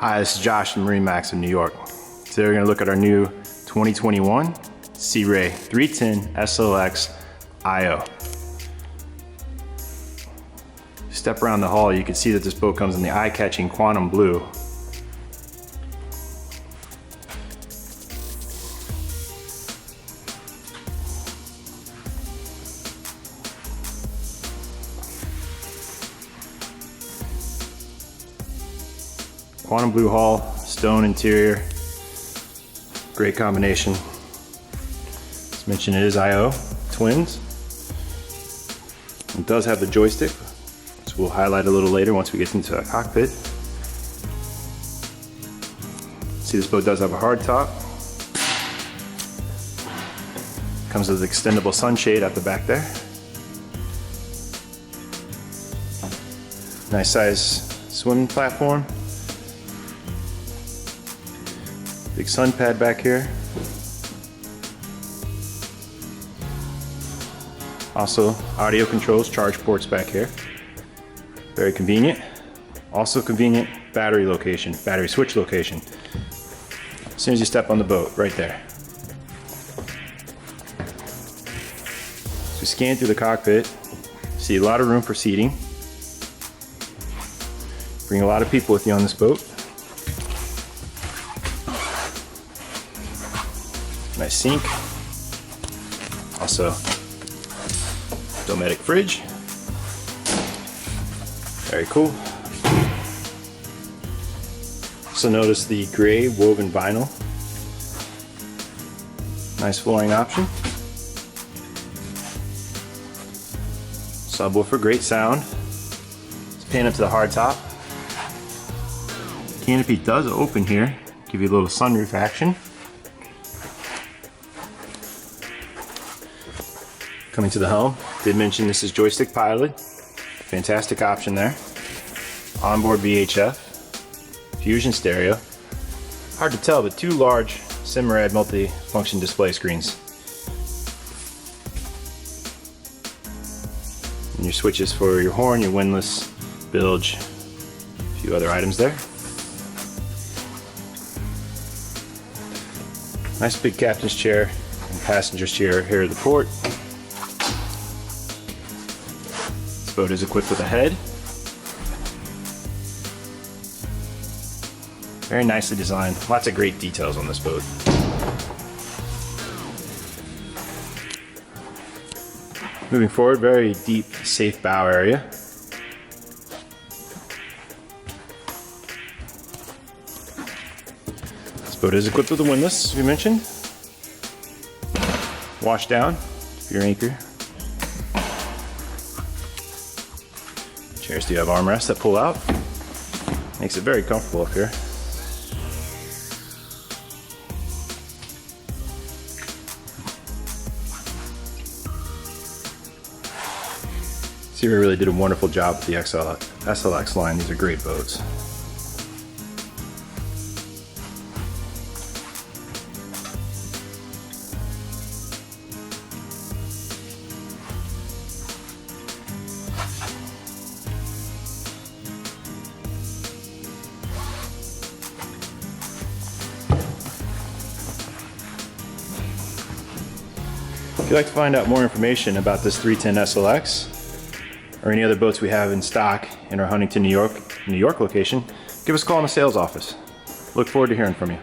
Hi, this is Josh from MarineMax in New York. Today we're going to look at our new 2021 Sea Ray 310 SLX IO. Step around the hull, you can see that this boat comes in the eye-catching quantum blue. Quantum blue hull, stone interior, great combination. As mentioned, it is IO, twins. It does have the joystick, which we'll highlight a little later once we get into the cockpit. See, this boat does have a hard top. Comes with an extendable sunshade at the back there. Nice size swimming platform. Big sun pad back here. Also audio controls, charge ports back here. Very convenient. Also convenient battery location, battery switch location. As soon as you step on the boat, right there. So scan through the cockpit, see a lot of room for seating. Bring a lot of people with you on this boat. Nice sink. Also, Dometic fridge. Very cool. Also notice the gray woven vinyl. Nice flooring option. Subwoofer, great sound. Let's pan up to the hard top. Canopy does open here, give you a little sunroof action. Coming to the helm, did mention this is joystick piloted. Fantastic option there. Onboard VHF, fusion stereo. Hard to tell, but two large Simrad multi-function display screens. And your switches for your horn, your windlass, bilge, a few other items there. Nice big captain's chair and passenger's chair here at the port. This boat is equipped with a head. Very nicely designed. Lots of great details on this boat. Moving forward, very deep, safe bow area. This boat is equipped with a windlass, as we mentioned. Wash down for your anchor. Chairs do have armrests that pull out. Makes it very comfortable up here. Sea Ray really did a wonderful job with the SLX line. These are great boats. If you'd like to find out more information about this 310 SLX or any other boats we have in stock in our Huntington, New York location, give us a call in the sales office. Look forward to hearing from you.